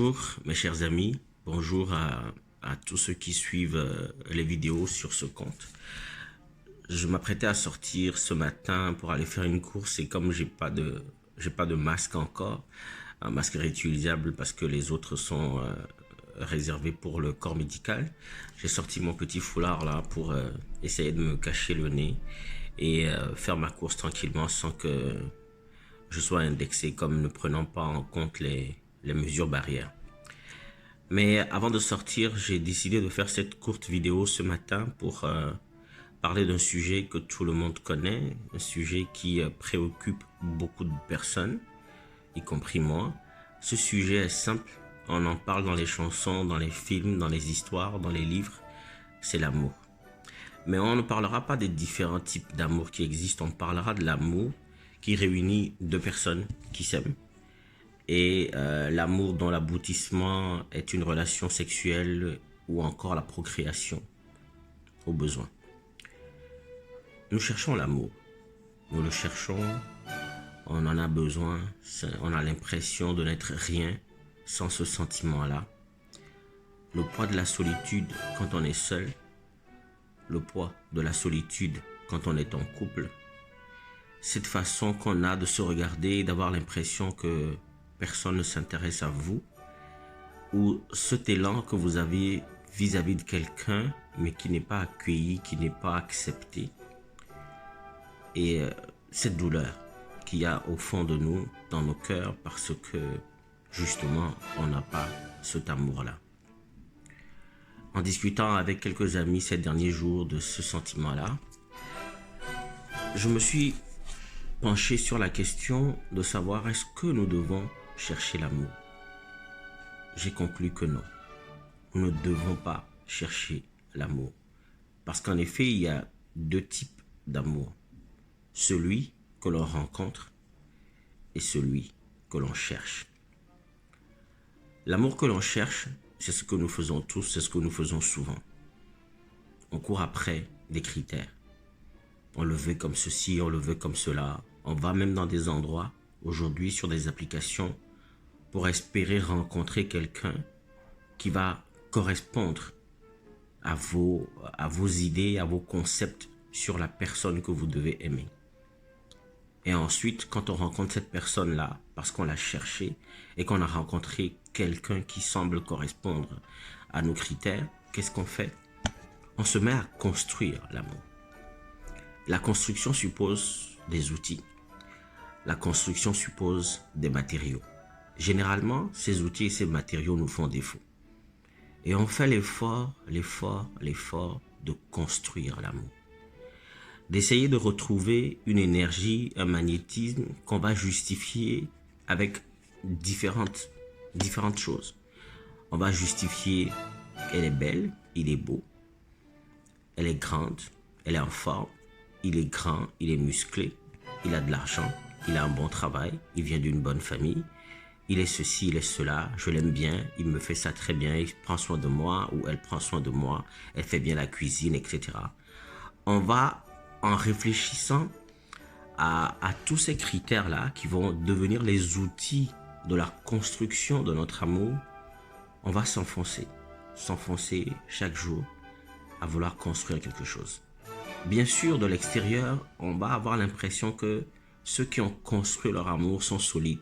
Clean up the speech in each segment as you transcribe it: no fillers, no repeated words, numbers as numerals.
Bonjour mes chers amis, bonjour à tous ceux qui suivent les vidéos sur ce compte. Je m'apprêtais à sortir ce matin pour aller faire une course et comme j'ai pas de masque encore, un masque réutilisable parce que les autres sont réservés pour le corps médical, j'ai sorti mon petit foulard là pour essayer de me cacher le nez et faire ma course tranquillement sans que je sois indexé comme ne prenant pas en compte les mesures barrières. Mais avant de sortir, j'ai décidé de faire cette courte vidéo ce matin pour parler d'un sujet que tout le monde connaît, un sujet qui préoccupe beaucoup de personnes, y compris moi. Ce sujet est simple, on en parle dans les chansons, dans les films, dans les histoires, dans les livres, c'est l'amour. Mais on ne parlera pas des différents types d'amour qui existent, on parlera de l'amour qui réunit deux personnes qui s'aiment. Et l'amour dont l'aboutissement est une relation sexuelle ou encore la procréation au besoin. Nous cherchons l'amour, nous le cherchons, on en a besoin, on a l'impression de n'être rien sans ce sentiment-là. Le poids de la solitude quand on est seul, le poids de la solitude quand on est en couple, cette façon qu'on a de se regarder et d'avoir l'impression que personne ne s'intéresse à vous, ou cet élan que vous avez vis-à-vis de quelqu'un, mais qui n'est pas accueilli, qui n'est pas accepté. Et cette douleur qu'il y a au fond de nous, dans nos cœurs, parce que justement, on n'a pas cet amour-là. En discutant avec quelques amis ces derniers jours de ce sentiment-là, je me suis penché sur la question de savoir est-ce que nous devons chercher l'amour. J'ai conclu que non, nous ne devons pas chercher l'amour. Parce qu'en effet, il y a deux types d'amour. Celui que l'on rencontre et celui que l'on cherche. L'amour que l'on cherche, c'est ce que nous faisons tous, c'est ce que nous faisons souvent. On court après des critères. On le veut comme ceci, on le veut comme cela. On va même dans des endroits, aujourd'hui sur des applications, pour espérer rencontrer quelqu'un qui va correspondre à vos idées, à vos concepts sur la personne que vous devez aimer. Et ensuite, quand on rencontre cette personne-là, parce qu'on l'a cherchée et qu'on a rencontré quelqu'un qui semble correspondre à nos critères, qu'est-ce qu'on fait? On se met à construire l'amour. La construction suppose des outils. La construction suppose des matériaux. Généralement, ces outils et ces matériaux nous font défaut. Et on fait l'effort de construire l'amour. D'essayer de retrouver une énergie, un magnétisme qu'on va justifier avec différentes choses. On va justifier qu'elle est belle, il est beau, elle est grande, elle est en forme, il est grand, il est musclé, il a de l'argent, il a un bon travail, il vient d'une bonne famille, il est ceci, il est cela, je l'aime bien, il me fait ça très bien, il prend soin de moi ou elle prend soin de moi, elle fait bien la cuisine, etc. On va, en réfléchissant à tous ces critères-là qui vont devenir les outils de la construction de notre amour, on va s'enfoncer chaque jour à vouloir construire quelque chose. Bien sûr, de l'extérieur, on va avoir l'impression que ceux qui ont construit leur amour sont solides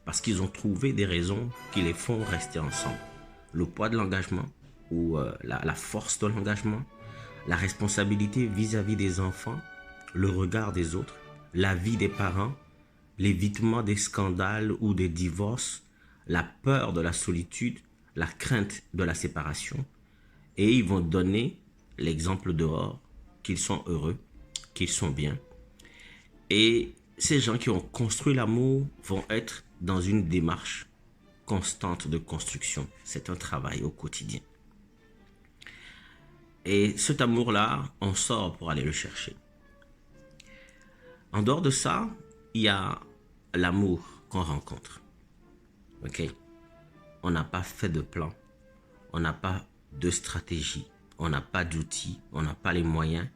parce qu'ils ont trouvé des raisons qui les font rester ensemble. Le poids de l'engagement ou la force de l'engagement, la responsabilité vis-à-vis des enfants, le regard des autres, la vie des parents, l'évitement des scandales ou des divorces, la peur de la solitude, la crainte de la séparation. Et ils vont donner l'exemple dehors qu'ils sont heureux, qu'ils sont bien. Et ces gens qui ont construit l'amour vont être dans une démarche constante de construction. C'est un travail au quotidien. Et cet amour-là, on sort pour aller le chercher. En dehors de ça, il y a l'amour qu'on rencontre. Ok? On n'a pas fait de plan. On n'a pas de stratégie. On n'a pas d'outils. On n'a pas les moyens.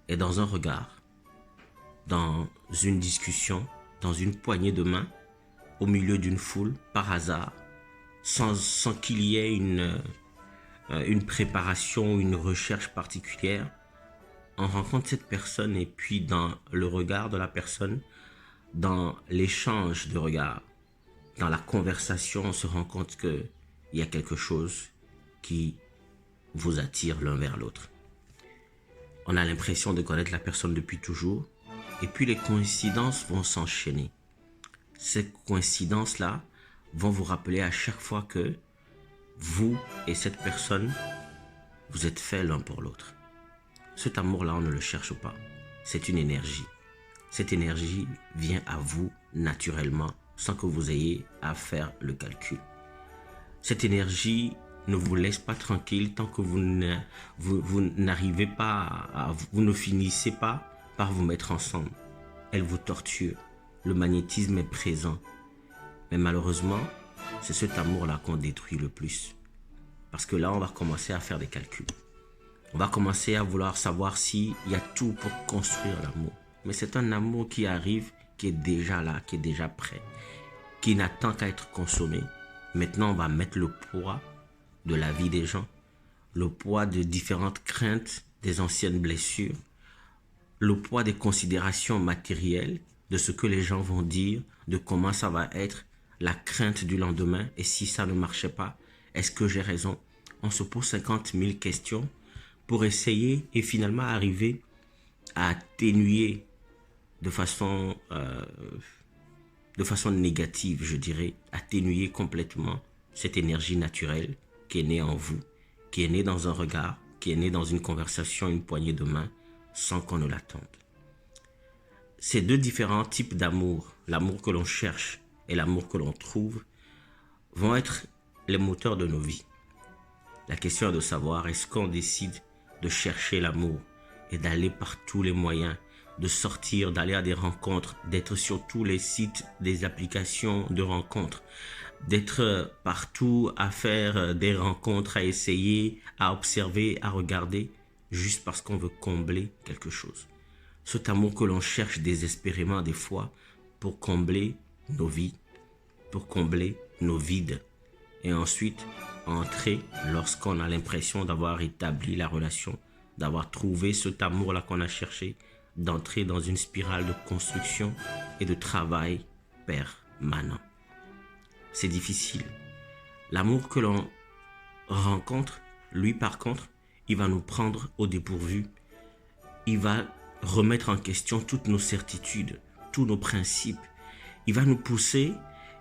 Et dans un regard, dans une discussion, dans une poignée de main, au milieu d'une foule, par hasard, sans qu'il y ait une préparation, une recherche particulière. On rencontre cette personne et puis dans le regard de la personne, dans l'échange de regards, dans la conversation, on se rend compte qu'il y a quelque chose qui vous attire l'un vers l'autre. On a l'impression de connaître la personne depuis toujours et puis les coïncidences vont s'enchaîner. Ces coïncidences-là vont vous rappeler à chaque fois que vous et cette personne, vous êtes faits l'un pour l'autre. Cet amour-là, on ne le cherche pas. C'est une énergie. Cette énergie vient à vous naturellement, sans que vous ayez à faire le calcul. Cette énergie ne vous laisse pas tranquille tant que vous n'arrivez pas, vous ne finissez pas par vous mettre ensemble. Elle vous torture. Le magnétisme est présent. Mais malheureusement, c'est cet amour-là qu'on détruit le plus. Parce que là, on va commencer à faire des calculs. On va commencer à vouloir savoir s'il y a tout pour construire l'amour. Mais c'est un amour qui arrive, qui est déjà là, qui est déjà prêt, qui n'attend qu'à être consommé. Maintenant, on va mettre le poids de la vie des gens, le poids de différentes craintes, des anciennes blessures, le poids des considérations matérielles, de ce que les gens vont dire, de comment ça va être, la crainte du lendemain, et si ça ne marchait pas, est-ce que j'ai raison? On se pose 50 000 questions pour essayer et finalement arriver à atténuer de façon négative, je dirais, atténuer complètement cette énergie naturelle qui est née en vous, qui est née dans un regard, qui est née dans une conversation, une poignée de main, sans qu'on ne l'attende. Ces deux différents types d'amour, l'amour que l'on cherche et l'amour que l'on trouve, vont être les moteurs de nos vies. La question est de savoir, est-ce qu'on décide de chercher l'amour et d'aller par tous les moyens, de sortir, d'aller à des rencontres, d'être sur tous les sites des applications de rencontres, d'être partout à faire des rencontres, à essayer, à observer, à regarder, juste parce qu'on veut combler quelque chose. Cet amour que l'on cherche désespérément des fois pour combler nos vies, pour combler nos vides. Et ensuite, entrer lorsqu'on a l'impression d'avoir établi la relation, d'avoir trouvé cet amour-là qu'on a cherché, d'entrer dans une spirale de construction et de travail permanent. C'est difficile. L'amour que l'on rencontre, lui par contre, il va nous prendre au dépourvu. Il va remettre en question toutes nos certitudes, tous nos principes. Il va nous pousser,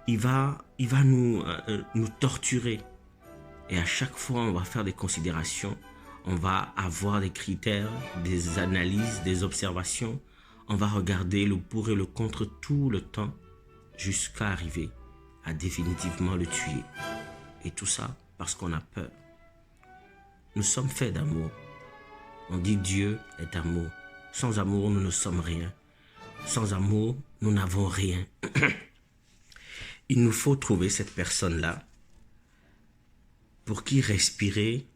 il va nous torturer. Et à chaque fois, on va faire des considérations, on va avoir des critères, des analyses, des observations. On va regarder le pour et le contre tout le temps jusqu'à arriver à définitivement le tuer. Et tout ça parce qu'on a peur. Nous sommes faits d'amour. On dit Dieu est amour. Sans amour, nous ne sommes rien. Sans amour, nous n'avons rien. Il nous faut trouver cette personne-là pour qui respirer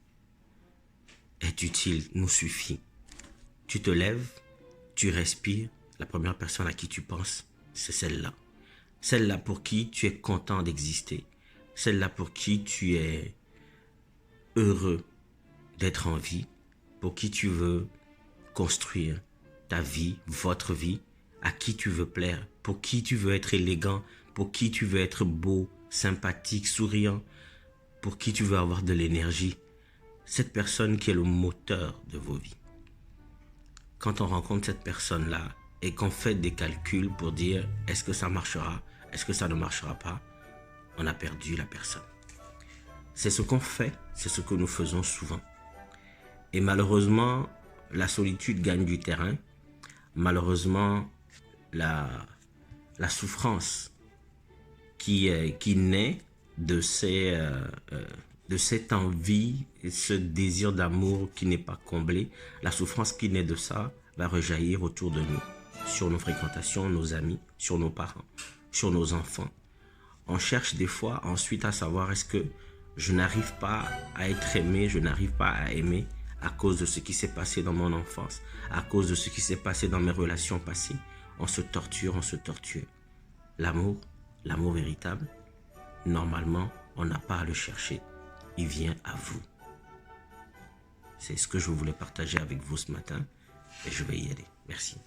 est utile, nous suffit. Tu te lèves, tu respires, la première personne à qui tu penses, c'est celle-là. Celle-là pour qui tu es content d'exister. Celle-là pour qui tu es heureux d'être en vie, pour qui tu veux construire ta vie, votre vie, à qui tu veux plaire, pour qui tu veux être élégant, pour qui tu veux être beau, sympathique, souriant, pour qui tu veux avoir de l'énergie. Cette personne qui est le moteur de vos vies. Quand on rencontre cette personne-là et qu'on fait des calculs pour dire est-ce que ça marchera, est-ce que ça ne marchera pas, on a perdu la personne. C'est ce qu'on fait, c'est ce que nous faisons souvent. Et malheureusement, la solitude gagne du terrain. Malheureusement, la souffrance qui naît de cette envie et ce désir d'amour qui n'est pas comblé, la souffrance qui naît de ça va rejaillir autour de nous, sur nos fréquentations, nos amis, sur nos parents, sur nos enfants. On cherche des fois ensuite à savoir est-ce que je n'arrive pas à être aimé, je n'arrive pas à aimer à cause de ce qui s'est passé dans mon enfance, à cause de ce qui s'est passé dans mes relations passées. On se torture, on se torture. L'amour véritable, normalement, On n'a pas à le chercher. Il vient à vous. C'est ce que je voulais partager avec vous ce matin. Et je vais y aller. Merci.